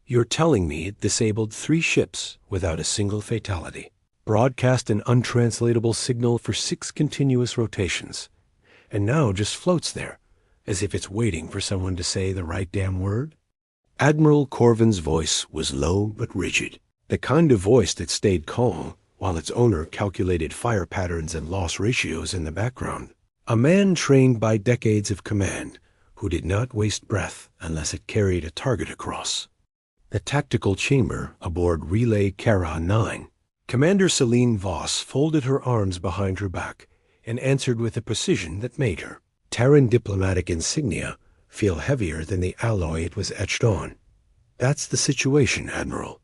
You're telling me it disabled 3 ships without a single fatality, broadcast an untranslatable signal for 6 continuous rotations, and now just floats there, as if it's waiting for someone to say the right damn word? Admiral Corvin's voice was low but rigid, the kind of voice that stayed calm while its owner calculated fire patterns and loss ratios in the background. A man trained by decades of command who did not waste breath unless it carried a target across. The tactical chamber aboard Relay Kara 9. Commander Celine Voss folded her arms behind her back and answered with a precision that made her Terran diplomatic insignia feel heavier than the alloy it was etched on. That's the situation, Admiral.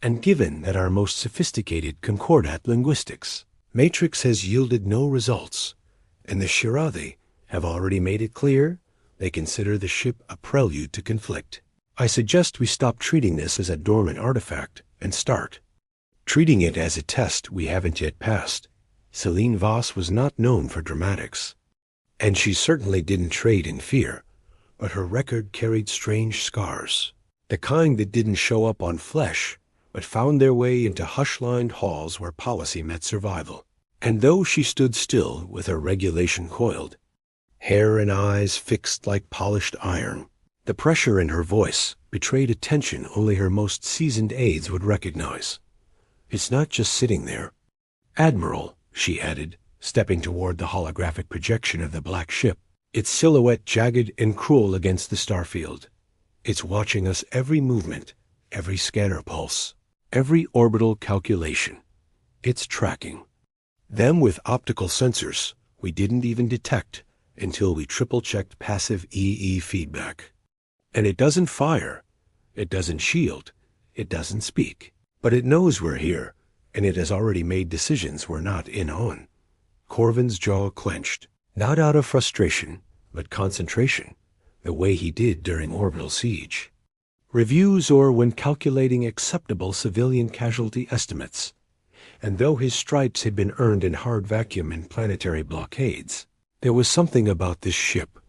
And given that our most sophisticated concordat linguistics matrix has yielded no results, and the Shirathi have already made it clear they consider the ship a prelude to conflict, I suggest we stop treating this as a dormant artifact and start treating it as a test we haven't yet passed. Celine Voss was not known for dramatics, and she certainly didn't trade in fear, but her record carried strange scars, the kind that didn't show up on flesh, but found their way into hush-lined halls where policy met survival. And though she stood still with her regulation coiled, hair and eyes fixed like polished iron, the pressure in her voice betrayed a tension only her most seasoned aides would recognize. It's not just sitting there. Admiral, she added, stepping toward the holographic projection of the black ship, its silhouette jagged and cruel against the starfield. It's watching us every movement, every scanner pulse, every orbital calculation. It's tracking. Them with optical sensors we didn't even detect until we triple-checked passive EE feedback. And it doesn't fire, it doesn't shield, it doesn't speak. But it knows we're here, and it has already made decisions we're not in on. Corvin's jaw clenched, not out of frustration, but concentration, the way he did during orbital siege. Reviews or when calculating acceptable civilian casualty estimates. And though his stripes had been earned in hard vacuum and planetary blockades, there was something about this ship,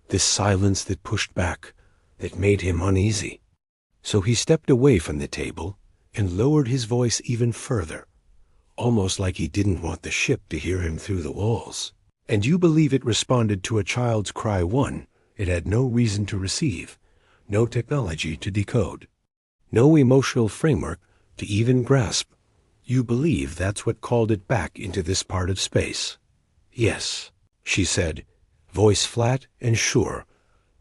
this silence that pushed back, that made him uneasy. So he stepped away from the table and lowered his voice even further, almost like he didn't want the ship to hear him through the walls. And you believe it responded to a child's cry one it had no reason to receive, no technology to decode, no emotional framework to even grasp. You believe that's what called it back into this part of space. Yes, she said, voice flat and sure,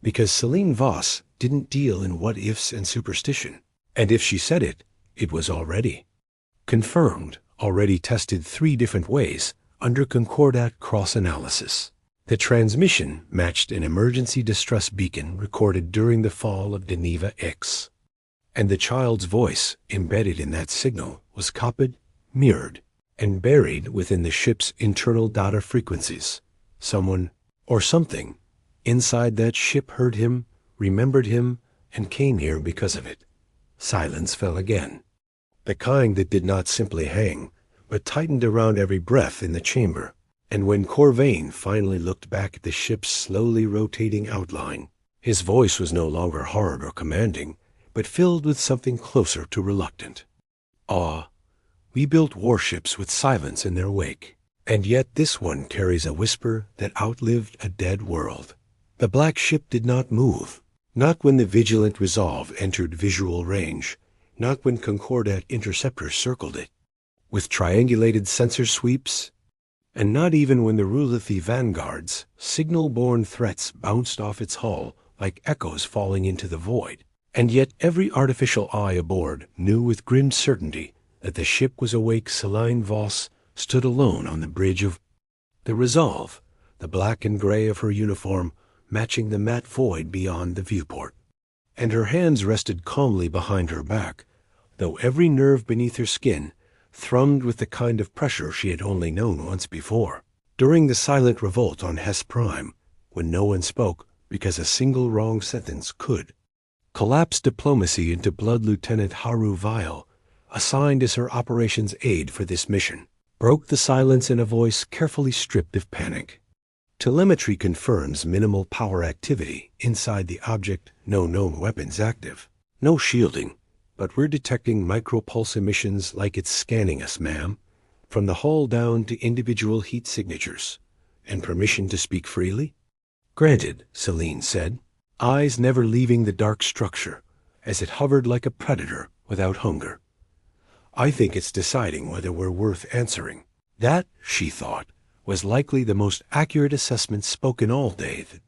because Celine Voss didn't deal in what-ifs and superstition. And if she said it, it was already confirmed, already tested 3 different ways under concordat cross-analysis. The transmission matched an emergency distress beacon recorded during the fall of Deneva X. And the child's voice embedded in that signal was copied, mirrored, and buried within the ship's internal data frequencies. Someone, or something, inside that ship heard him, remembered him, and came here because of it. Silence fell again. The kind that did not simply hang, but tightened around every breath in the chamber. And when Corvain finally looked back at the ship's slowly rotating outline, his voice was no longer hard or commanding, but filled with something closer to reluctant. We built warships with silence in their wake, and yet this one carries a whisper that outlived a dead world. The black ship did not move, not when the vigilant resolve entered visual range, not when concordat interceptors circled it, with triangulated sensor sweeps, and not even when the Rulathi vanguards, signal-borne threats bounced off its hull like echoes falling into the void. And yet every artificial eye aboard knew with grim certainty that the ship was awake. Celine Voss stood alone on the bridge of the Resolve, the black and gray of her uniform matching the matte void beyond the viewport. And her hands rested calmly behind her back, though every nerve beneath her skin thrummed with the kind of pressure she had only known once before, during the silent revolt on Hess Prime, when no one spoke because a single wrong sentence could collapse diplomacy into Blood Lieutenant Haru Vile, assigned as her operations aide for this mission, broke the silence in a voice carefully stripped of panic. Telemetry confirms minimal power activity inside the object, no known weapons active. No shielding, but we're detecting micropulse emissions like it's scanning us, ma'am, from the hull down to individual heat signatures. And permission to speak freely? Granted, Celine said, eyes never leaving the dark structure, as it hovered like a predator without hunger. I think it's deciding whether we're worth answering. That, she thought, was likely the most accurate assessment spoken all day. The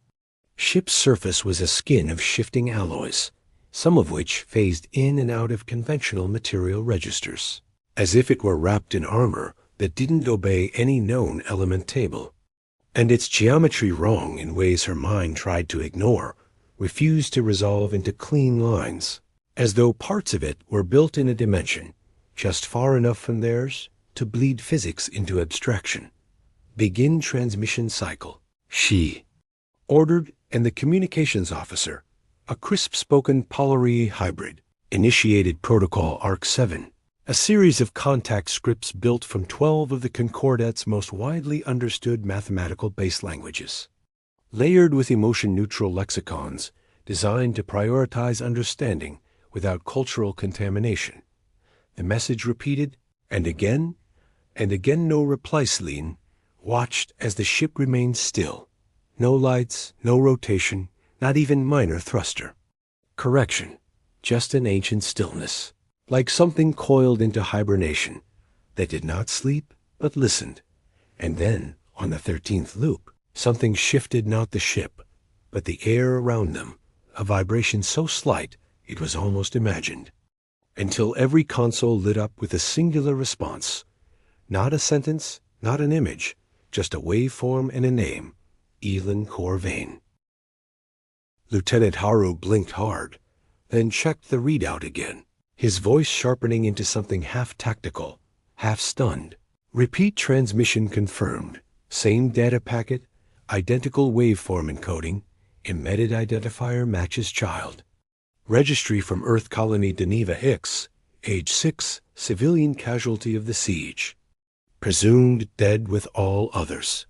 ship's surface was a skin of shifting alloys, some of which phased in and out of conventional material registers, as if it were wrapped in armor that didn't obey any known element table. And its geometry wrong in ways her mind tried to ignore, refused to resolve into clean lines, as though parts of it were built in a dimension just far enough from theirs to bleed physics into abstraction. Begin transmission cycle, she ordered, and the communications officer, a crisp-spoken Polari hybrid, initiated Protocol ARC-7, a series of contact scripts built from 12 of the Concordat's most widely understood mathematical base languages, layered with emotion-neutral lexicons designed to prioritize understanding without cultural contamination. The message repeated, and again no reply. Celine watched as the ship remained still. No lights, no rotation, not even minor thruster. Correction, just an ancient stillness, like something coiled into hibernation, that did not sleep but listened. And then, on the 13th loop, something shifted not the ship, but the air around them, a vibration so slight it was almost imagined, until every console lit up with a singular response. Not a sentence, not an image, just a waveform and a name, Elin Corvain. Lieutenant Haru blinked hard, then checked the readout again, his voice sharpening into something half tactical, half stunned. Repeat transmission confirmed. Same data packet, identical waveform encoding, embedded identifier matches child. Registry from Earth Colony Deneva Hicks, age 6, civilian casualty of the siege. Presumed dead with all others.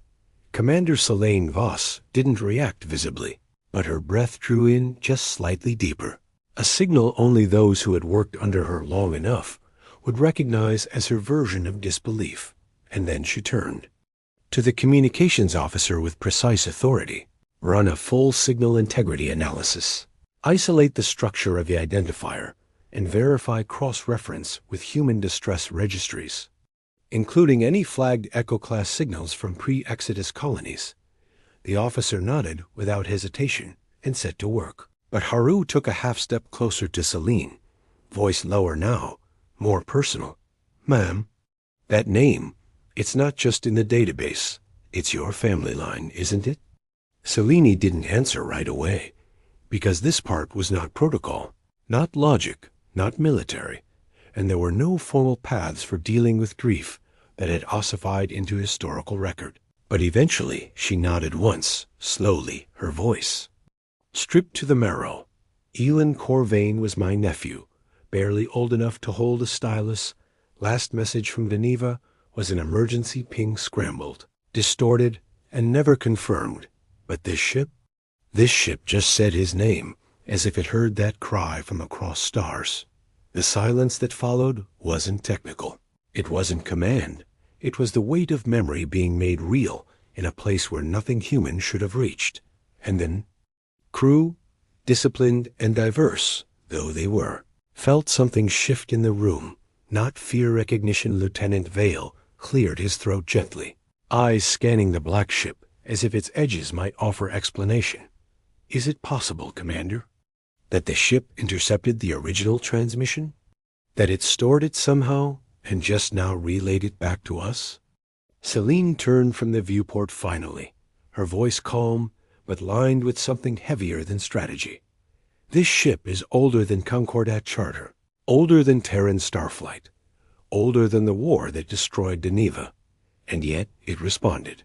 Commander Selene Voss didn't react visibly, but her breath drew in just slightly deeper, a signal only those who had worked under her long enough would recognize as her version of disbelief. And then she turned to the communications officer with precise authority. Run a full signal integrity analysis. Isolate the structure of the identifier and verify cross-reference with human distress registries, including any flagged Echo-class signals from pre-Exodus colonies. The officer nodded without hesitation and set to work. But Haru took a half-step closer to Celine, voice lower now, more personal. Ma'am, that name, it's not just in the database. It's your family line, isn't it? Celine didn't answer right away, because this part was not protocol, not logic, not military, and there were no formal paths for dealing with grief that had ossified into historical record. But eventually she nodded once, slowly, her voice stripped to the marrow. Elin Corvain was my nephew, barely old enough to hold a stylus. Last message from Deneva was an emergency ping scrambled, distorted, and never confirmed. But this ship just said his name, as if it heard that cry from across stars. The silence that followed wasn't technical. It wasn't command. It was the weight of memory being made real in a place where nothing human should have reached. And then, crew, disciplined and diverse though they were, felt something shift in the room. Not fear recognition. Lieutenant Vale cleared his throat gently, eyes scanning the black ship as if its edges might offer explanation. Is it possible, Commander, that the ship intercepted the original transmission? That it stored it somehow and just now relayed it back to us? Celine turned from the viewport finally, her voice calm but lined with something heavier than strategy. This ship is older than Concordat Charter, older than Terran Starflight, older than the war that destroyed Deneva, and yet it responded.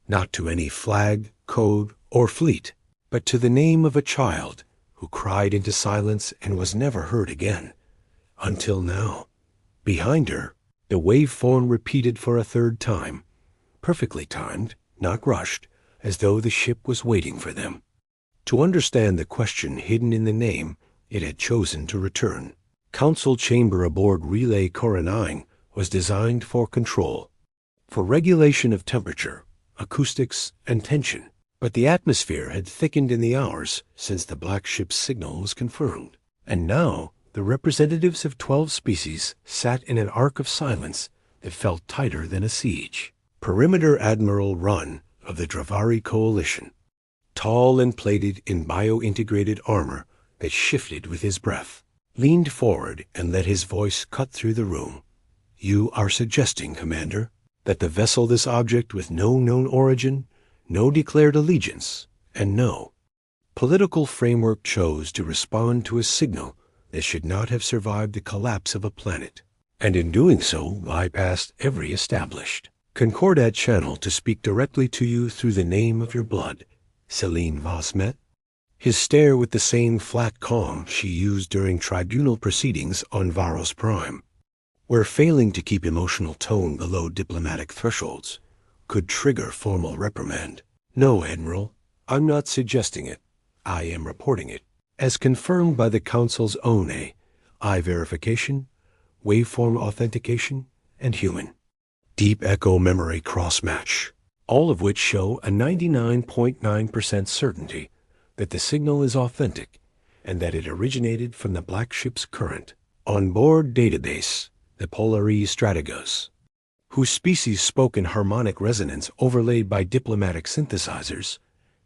Not to any flag, code, or fleet, but to the name of a child who cried into silence and was never heard again. Until now. Behind her, the waveform repeated for a third time, perfectly timed, not rushed, as though the ship was waiting for them to understand the question hidden in the name it had chosen to return. Council chamber aboard Relay Cora 9 was designed for control, for regulation of temperature, acoustics, and tension. But the atmosphere had thickened in the hours since the black ship's signal was confirmed. And now the representatives of 12 species sat in an arc of silence that felt tighter than a siege. Perimeter Admiral Run of the Dravari Coalition, tall and plated in bio-integrated armor that shifted with his breath, leaned forward and let his voice cut through the room. "You are suggesting, Commander, that the vessel this object with no known origin, no declared allegiance, and no political framework chose to respond to a signal that should not have survived the collapse of a planet, and in doing so bypassed every established Concordat channel to speak directly to you through the name of your blood, Celine Voss met?" His stare with the same flat calm she used during tribunal proceedings on Varos Prime, where failing to keep emotional tone below diplomatic thresholds could trigger formal reprimand. "No, Admiral, I'm not suggesting it. I am reporting it, as confirmed by the Council's own eye verification, waveform authentication, and human deep echo memory cross-match, all of which show a 99.9% certainty that the signal is authentic and that it originated from the black ship's current onboard database, the Polaris Strategos, whose species spoke in harmonic resonance overlaid by diplomatic synthesizers,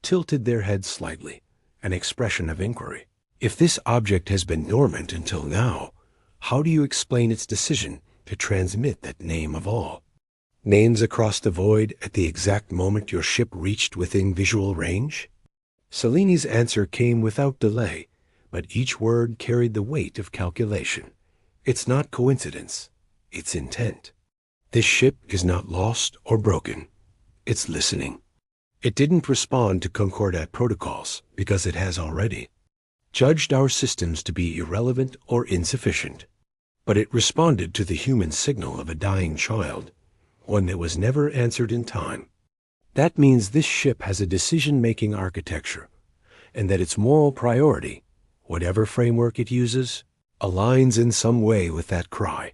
tilted their heads slightly, an expression of inquiry. If this object has been dormant until now, how do you explain its decision to transmit that name of all? Names across the void at the exact moment your ship reached within visual range? Celine's answer came without delay, but each word carried the weight of calculation. It's not coincidence, it's intent. This ship is not lost or broken. It's listening. It didn't respond to Concordat protocols because it has already judged our systems to be irrelevant or insufficient. But it responded to the human signal of a dying child, one that was never answered in time. That means this ship has a decision-making architecture, and that its moral priority, whatever framework it uses, aligns in some way with that cry.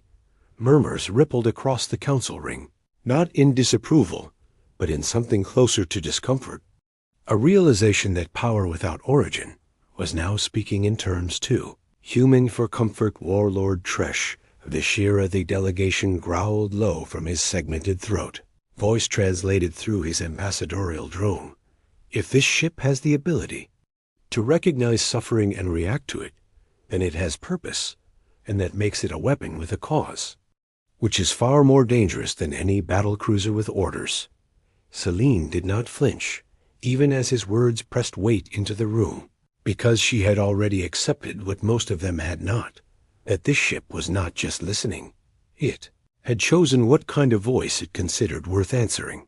Murmurs rippled across the council ring, not in disapproval, but in something closer to discomfort. A realization that power without origin was now speaking in terms too. Human for comfort warlord Tresh of the Shira the delegation growled low from his segmented throat, voice translated through his ambassadorial drone. If this ship has the ability to recognize suffering and react to it, then it has purpose, and that makes it a weapon with a cause, which is far more dangerous than any battlecruiser with orders. Celine did not flinch, even as his words pressed weight into the room, because she had already accepted what most of them had not, that this ship was not just listening. It had chosen what kind of voice it considered worth answering.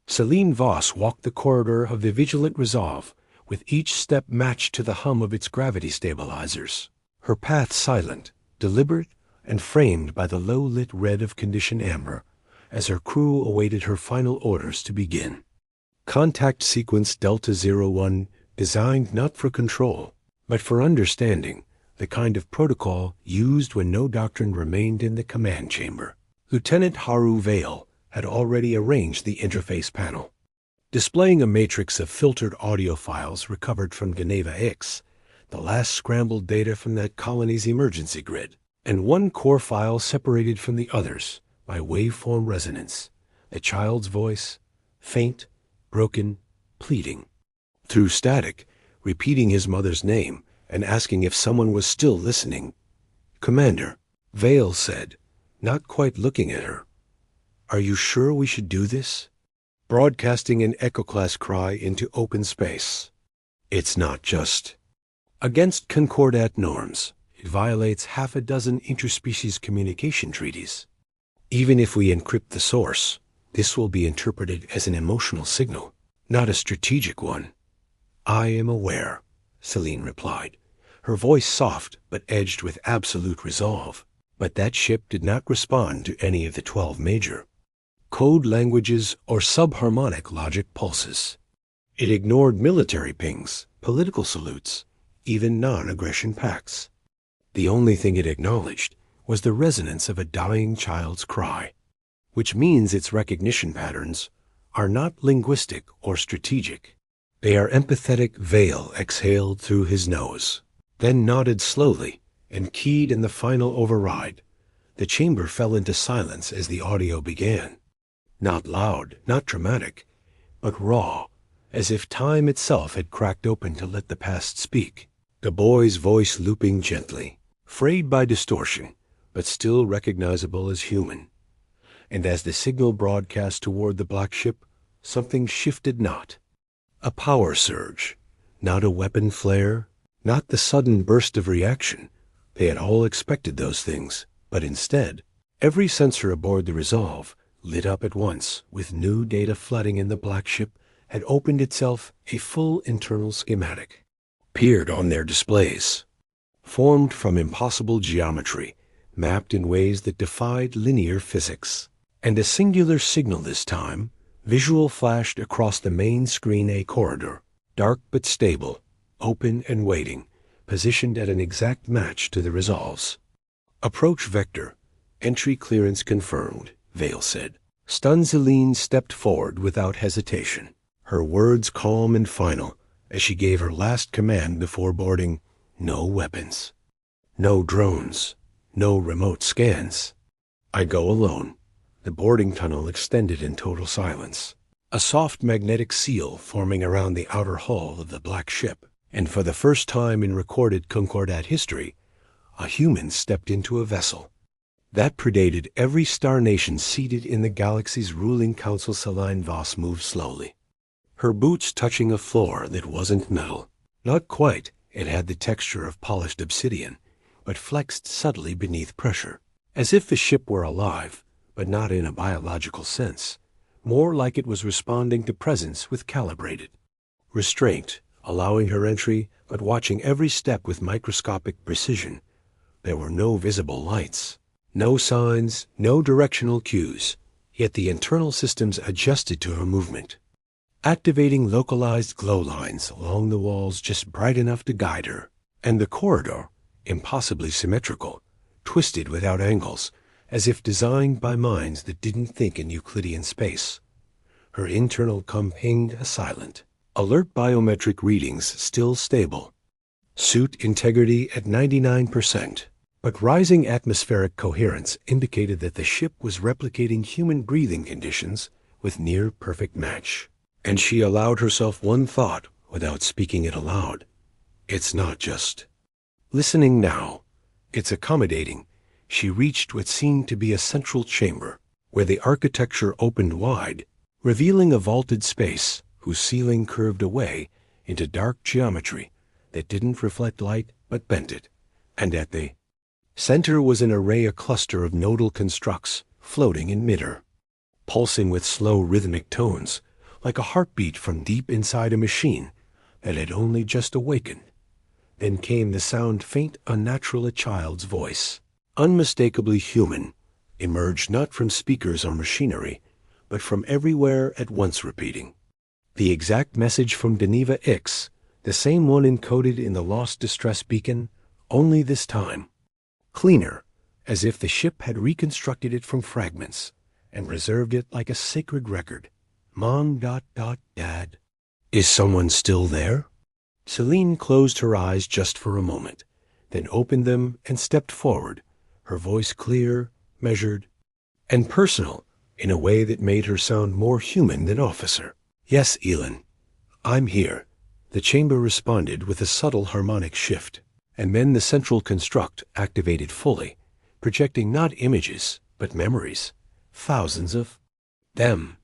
Celine Voss walked the corridor of the Vigilant Resolve, with each step matched to the hum of its gravity stabilizers, her path silent, deliberate, and framed by the low-lit red of condition amber, as her crew awaited her final orders to begin. Contact Sequence Delta 01, designed not for control, but for understanding, the kind of protocol used when no doctrine remained in the command chamber. Lieutenant Haru Vale had already arranged the interface panel, displaying a matrix of filtered audio files recovered from Geneva X, the last scrambled data from that colony's emergency grid, and one core file separated from the others by waveform resonance, the child's voice, faint, broken, pleading. Through static, repeating his mother's name and asking if someone was still listening. "Commander," Vale said, not quite looking at her, "are you sure we should do this?" Broadcasting an echo-class cry into open space. It's not just against Concordat norms. It violates half a dozen interspecies communication treaties. Even if we encrypt the source, this will be interpreted as an emotional signal, not a strategic one. "I am aware," Celine replied, her voice soft but edged with absolute resolve. But that ship did not respond to any of the 12 major code languages or subharmonic logic pulses. It ignored military pings, political salutes, even non-aggression pacts. The only thing it acknowledged was the resonance of a dying child's cry, which means its recognition patterns are not linguistic or strategic. They are empathetic. Vale exhaled through his nose, then nodded slowly and keyed in the final override. The chamber fell into silence as the audio began. Not loud, not dramatic, but raw, as if time itself had cracked open to let the past speak. The boy's voice looping gently, frayed by distortion, but still recognizable as human. And as the signal broadcast toward the black ship, something shifted not. A power surge, not a weapon flare, not the sudden burst of reaction. They had all expected those things, but instead, every sensor aboard the Resolve lit up at once, with new data flooding in. The black ship had opened itself a full internal schematic, appeared on their displays, formed from impossible geometry, mapped in ways that defied linear physics. And a singular signal this time, visual, flashed across the main screen. A corridor, dark but stable, open and waiting, positioned at an exact match to the Resolve's. Approach vector. Entry clearance confirmed, Vale said. Stunned, Celine stepped forward without hesitation, her words calm and final, as she gave her last command before boarding. No weapons. No drones. No remote scans. I go alone. The boarding tunnel extended in total silence, a soft magnetic seal forming around the outer hull of the black ship, and for the first time in recorded Concordat history, a human stepped into a vessel that predated every star nation seated in the galaxy's ruling council. Celine Voss moved slowly, her boots touching a floor that wasn't metal. Not quite. It had the texture of polished obsidian, but flexed subtly beneath pressure, as if the ship were alive, but not in a biological sense, more like it was responding to presence with calibrated restraint, allowing her entry, but watching every step with microscopic precision. There were no visible lights, no signs, no directional cues, yet the internal systems adjusted to her movement, activating localized glow lines along the walls just bright enough to guide her. And the corridor, impossibly symmetrical, twisted without angles, as if designed by minds that didn't think in Euclidean space. Her internal pinged a silent, alert biometric readings still stable. Suit integrity at 99%, but rising atmospheric coherence indicated that the ship was replicating human breathing conditions with near-perfect match. And she allowed herself one thought without speaking it aloud. It's not just listening now. It's accommodating. She reached what seemed to be a central chamber, where the architecture opened wide, revealing a vaulted space whose ceiling curved away into dark geometry that didn't reflect light but bent it. And at the center was an array, a cluster of nodal constructs floating in midair, pulsing with slow rhythmic tones, like a heartbeat from deep inside a machine that had only just awakened. Then came the sound, faint, unnatural, a child's voice, unmistakably human, emerged not from speakers or machinery, but from everywhere at once, repeating the exact message from Deneva X, the same one encoded in the lost distress beacon, only this time cleaner, as if the ship had reconstructed it from fragments and reserved it like a sacred record. Mom. Dad. Is someone still there? Celine closed her eyes just for a moment, then opened them and stepped forward, her voice clear, measured, and personal in a way that made her sound more human than officer. Yes, Elin, I'm here, the chamber responded with a subtle harmonic shift, and then the central construct activated fully, projecting not images, but memories, thousands of them,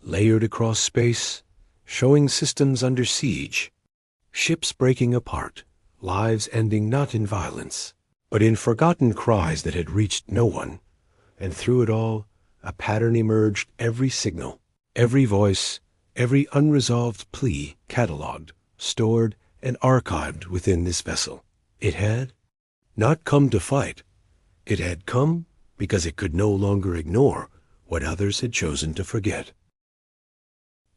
layered across space, showing systems under siege, ships breaking apart, lives ending not in violence, but in forgotten cries that had reached no one. And through it all, a pattern emerged, every signal, every voice, every unresolved plea catalogued, stored, and archived within this vessel. It had not come to fight. It had come because it could no longer ignore what others had chosen to forget.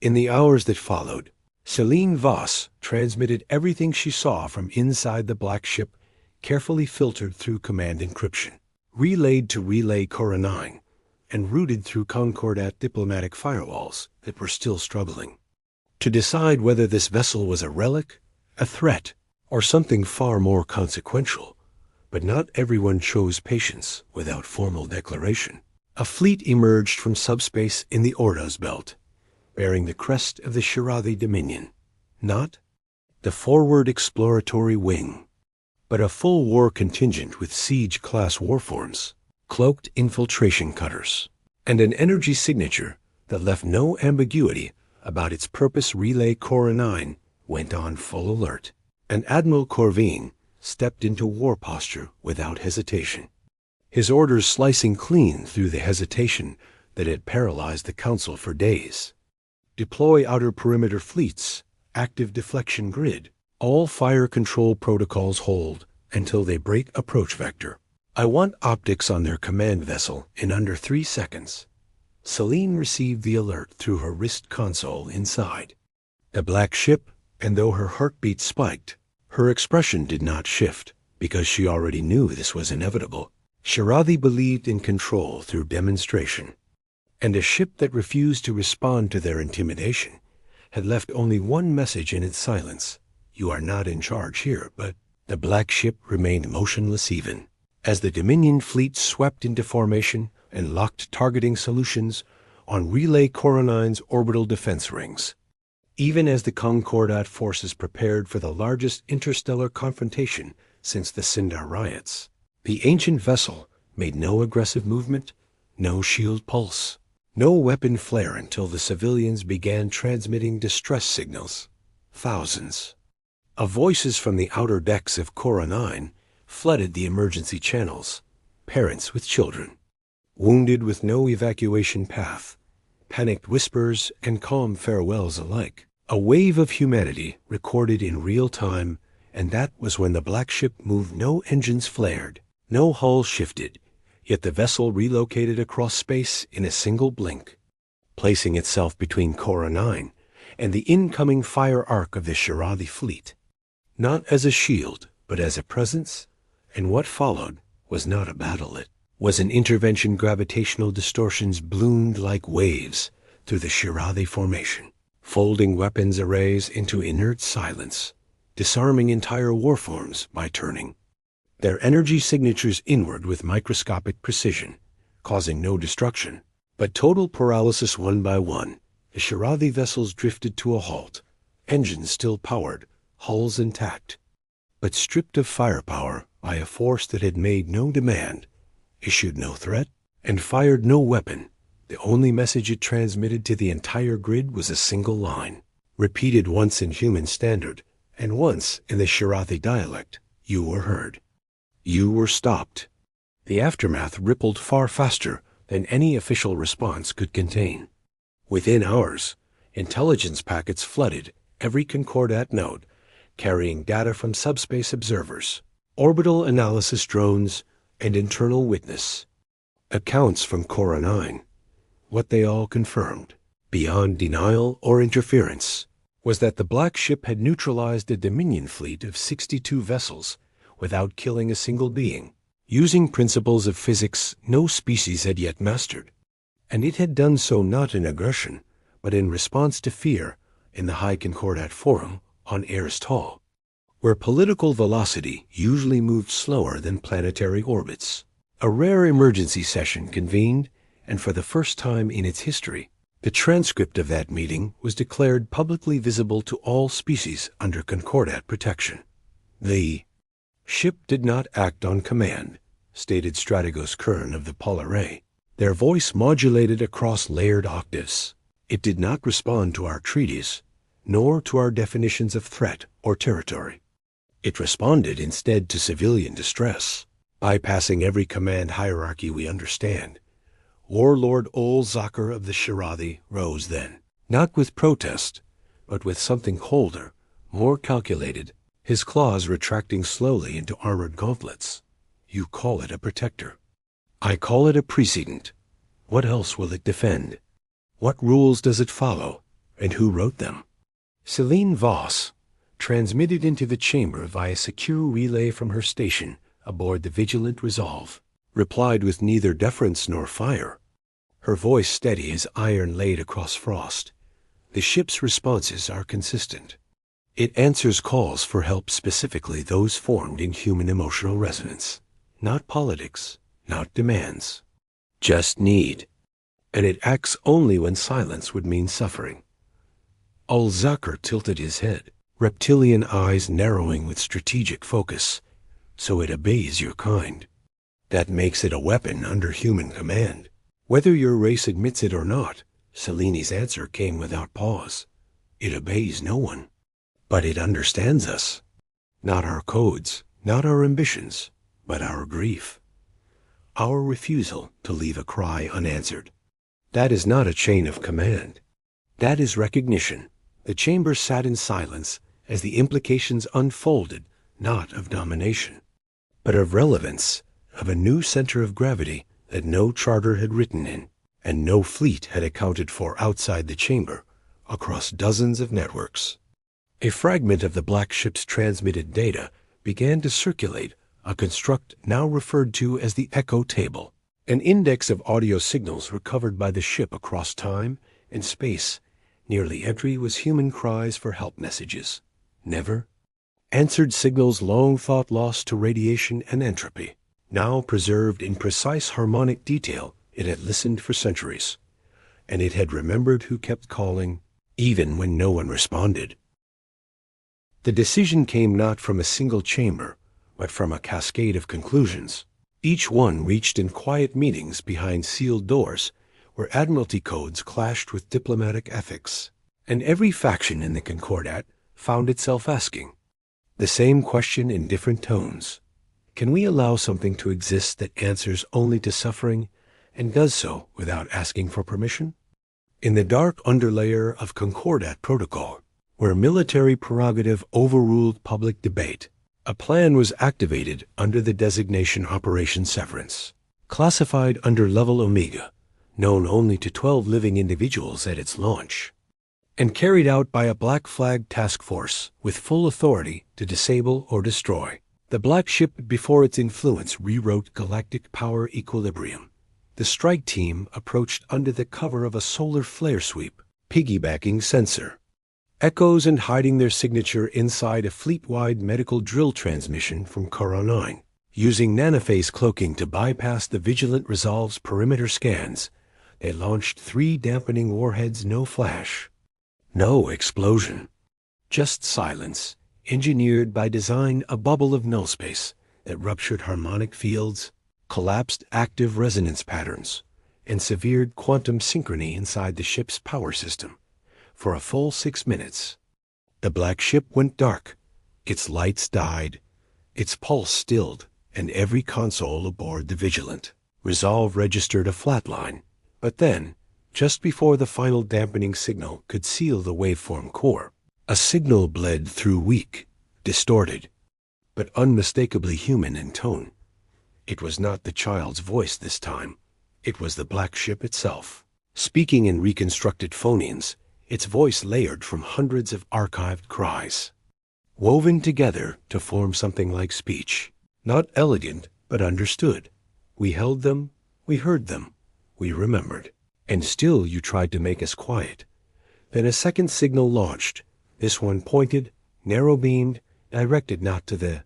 In the hours that followed, Celine Voss transmitted everything she saw from inside the black ship, carefully filtered through command encryption, relayed to Relay Cora 9, and routed through Concordat diplomatic firewalls that were still struggling. To decide whether this vessel was a relic, a threat, or something far more consequential. But not everyone chose patience without formal declaration. A fleet emerged from subspace in the Ordos belt, bearing the crest of the Shirathi Dominion. Not the forward exploratory wing, but a full war contingent with siege-class warforms, cloaked infiltration cutters, and an energy signature that left no ambiguity about its purpose. Relay Cora 9 went on full alert, and Admiral Corvine stepped into war posture without hesitation, his orders slicing clean through the hesitation that had paralyzed the Council for days. Deploy outer perimeter fleets, active deflection grid, all fire control protocols hold until they break approach vector. I want optics on their command vessel in under 3 seconds. Celine received the alert through her wrist console inside the black ship, and though her heartbeat spiked, her expression did not shift because she already knew this was inevitable. Shirathi believed in control through demonstration, and a ship that refused to respond to their intimidation had left only one message in its silence: "You are not in charge here." But the black ship remained motionless even as the Dominion fleet swept into formation and locked targeting solutions on Relay Cora 9's orbital defense rings. Even as the Concordat forces prepared for the largest interstellar confrontation since the Sindar riots, the ancient vessel made no aggressive movement, no shield pulse, no weapon flare until the civilians began transmitting distress signals. Thousands of voices from the outer decks of Cora 9 flooded the emergency channels, parents with children, wounded with no evacuation path, panicked whispers and calm farewells alike. A wave of humanity recorded in real time, and that was when the black ship moved. No engines flared, no hull shifted, yet the vessel relocated across space in a single blink, placing itself between Cora 9 and the incoming fire arc of the Shirathi fleet, not as a shield, but as a presence. And what followed was not a battle, it was an intervention. Gravitational distortions bloomed like waves through the Shirathi formation, folding weapons arrays into inert silence, disarming entire warforms by turning their energy signatures inward with microscopic precision, causing no destruction, but total paralysis. One by one, the Shirathi vessels drifted to a halt, engines still powered, hulls intact, but stripped of firepower by a force that had made no demand, issued no threat, and fired no weapon. The only message it transmitted to the entire grid was a single line, repeated once in human standard and once in the Shirathi dialect: "You were heard. You were stopped." The aftermath rippled far faster than any official response could contain. Within hours, intelligence packets flooded every Concordat node, carrying data from subspace observers, orbital analysis drones, and internal witness accounts from Cora 9. What they all confirmed, beyond denial or interference, was that the black ship had neutralized a Dominion fleet of 62 vessels without killing a single being, using principles of physics no species had yet mastered. And it had done so not in aggression, but in response to fear in the High Concordat Forum on Airst Hall, where political velocity usually moved slower than planetary orbits. A rare emergency session convened, and for the first time in its history, the transcript of that meeting was declared publicly visible to all species under Concordat protection. The ship did not act on command, stated Strategos Kern of the Polaray, their voice modulated across layered octaves. It did not respond to our treaties, nor to our definitions of threat or territory. It responded instead to civilian distress, bypassing every command hierarchy we understand. Warlord Ol Zakar of the Shirathi rose then, not with protest, but with something colder, more calculated, his claws retracting slowly into armored gauntlets. "You call it a protector. I call it a precedent. What else will it defend? What rules does it follow, and who wrote them?" Celine Voss, transmitted into the chamber via secure relay from her station aboard the Vigilant Resolve, replied with neither deference nor fire. Her voice steady as iron laid across frost. The ship's responses are consistent. It answers calls for help, specifically those formed in human emotional resonance. Not politics, not demands. Just need. And it acts only when silence would mean suffering. Al-Zakr tilted his head, reptilian eyes narrowing with strategic focus. So it obeys your kind. That makes it a weapon under human command. Whether your race admits it or not, Seleni's answer came without pause. It obeys no one. But it understands us. Not our codes, not our ambitions, but our grief. Our refusal to leave a cry unanswered. That is not a chain of command. That is recognition. The chamber sat in silence as the implications unfolded, not of domination, but of relevance, of a new center of gravity that no charter had written in, and no fleet had accounted for outside the chamber, across dozens of networks. A fragment of the black ship's transmitted data began to circulate, a construct now referred to as the Echo Table, an index of audio signals recovered by the ship across time and space. Nearly every was human cries for help messages. Never. Answered signals long thought lost to radiation and entropy. Now preserved in precise harmonic detail, it had listened for centuries. And it had remembered who kept calling, even when no one responded. The decision came not from a single chamber, but from a cascade of conclusions. Each one reached in quiet meetings behind sealed doors, where admiralty codes clashed with diplomatic ethics. And every faction in the Concordat found itself asking the same question in different tones. Can we allow something to exist that answers only to suffering, and does so without asking for permission? In the dark underlayer of Concordat protocol, where military prerogative overruled public debate, a plan was activated under the designation Operation Severance, classified under Level Omega, known only to 12 living individuals at its launch, and carried out by a Black Flag task force with full authority to disable or destroy. The black ship before its influence rewrote galactic power equilibrium. The strike team approached under the cover of a solar flare sweep, piggybacking sensor. Echoes and hiding their signature inside a fleet-wide medical drill transmission from Cora 9. Using nanophase cloaking to bypass the Vigilant Resolve's perimeter scans, they launched 3 dampening warheads, no flash. No explosion. Just silence, engineered by design, a bubble of null space that ruptured harmonic fields, collapsed active resonance patterns, and severed quantum synchrony inside the ship's power system. For a full 6 minutes, the black ship went dark. Its lights died, its pulse stilled, and every console aboard the Vigilant Resolve registered a flatline. But then, just before the final dampening signal could seal the waveform core, a signal bled through, weak, distorted, but unmistakably human in tone. It was not the child's voice this time. It was the black ship itself, speaking in reconstructed phonemes, its voice layered from hundreds of archived cries, woven together to form something like speech. Not elegant, but understood. We held them, we heard them, we remembered. And still you tried to make us quiet. Then a second signal launched, this one pointed, narrow-beamed, directed not to the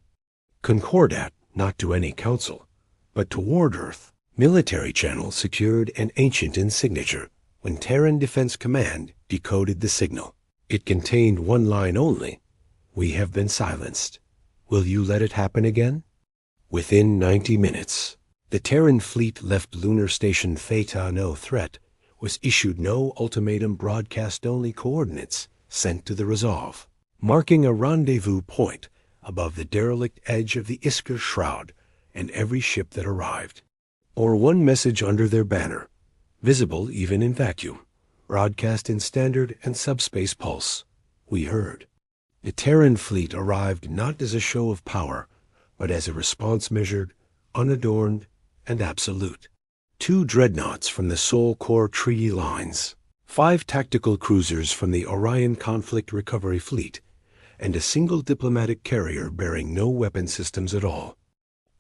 Concordat, not to any council, but toward Earth. Military channel secured and ancient in signature. When Terran Defense Command decoded the signal, it contained one line only. We have been silenced. Will you let it happen again? Within 90 minutes, the Terran fleet left Lunar Station Theta. No threat was issued, no ultimatum, broadcast-only coordinates sent to the Resolve, marking a rendezvous point above the derelict edge of the Iskar Shroud and every ship that arrived. Or one message under their banner, visible even in vacuum, broadcast in standard and subspace pulse. We heard. The Terran fleet arrived not as a show of power, but as a response measured, unadorned, and absolute. 2 dreadnoughts from the Sol Core Treaty Lines, 5 tactical cruisers from the Orion Conflict Recovery Fleet, and a single diplomatic carrier bearing no weapon systems at all.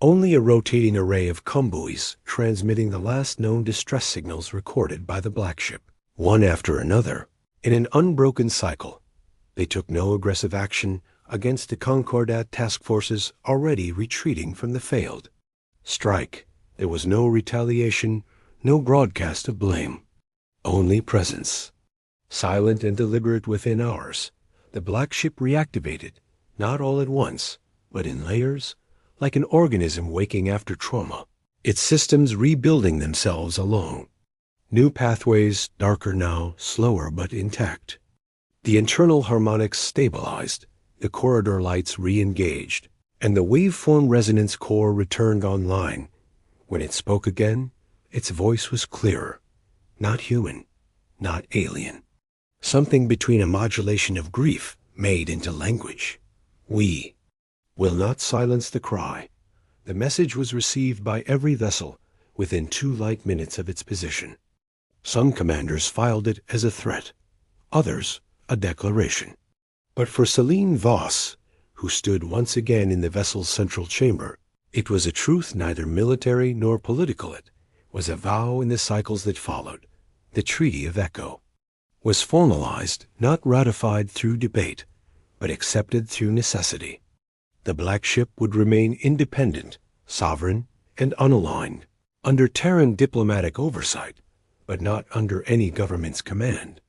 Only a rotating array of combuoys transmitting the last known distress signals recorded by the Black Ship. One after another, in an unbroken cycle, they took no aggressive action against the Concordat task forces already retreating from the failed strike. There was no retaliation, no broadcast of blame, only presence. Silent and deliberate within hours, the Black Ship reactivated, not all at once, but in layers, like an organism waking after trauma, its systems rebuilding themselves alone. New pathways, darker now, slower but intact. The internal harmonics stabilized, the corridor lights re-engaged, and the waveform resonance core returned online. When it spoke again, its voice was clearer, not human, not alien. Something between a modulation of grief made into language. We will not silence the cry. The message was received by every vessel within 2 light minutes of its position. Some commanders filed it as a threat, others a declaration. But for Celine Voss, who stood once again in the vessel's central chamber, it was a truth neither military nor political. It was a vow in the cycles that followed. The Treaty of Echo was formalized, not ratified through debate, but accepted through necessity. The Black Ship would remain independent, sovereign, and unaligned, under Terran diplomatic oversight, but not under any government's command.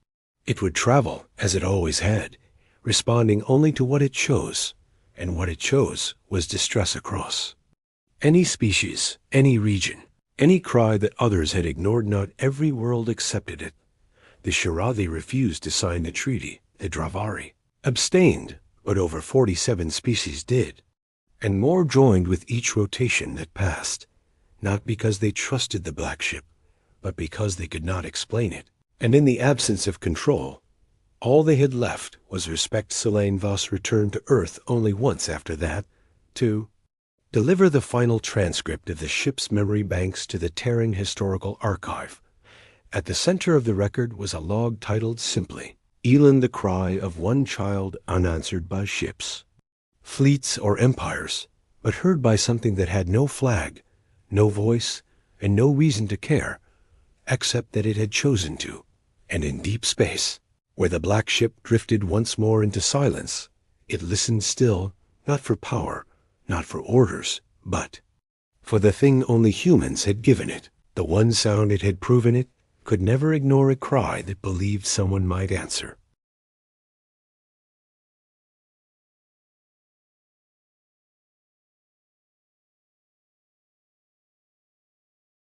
It would travel, as it always had, responding only to what it chose, and what it chose was distress across. Any species, any region, any cry that others had ignored, not every world accepted it. The Shirathi refused to sign the treaty, the Dravari abstained, but over 47 species did, and more joined with each rotation that passed, not because they trusted the Black Ship, but because they could not explain it. And in the absence of control, all they had left was respect. Celine Voss returned to Earth only once after that, to deliver the final transcript of the ship's memory banks to the Terran Historical Archive. At the center of the record was a log titled simply, "Elan, the cry of one child unanswered by ships, fleets or empires, but heard by something that had no flag, no voice, and no reason to care, except that it had chosen to." And in deep space, where the Black Ship drifted once more into silence, it listened still, not for power, not for orders, but for the thing only humans had given it. The one sound it had proven it could never ignore a cry that believed someone might answer.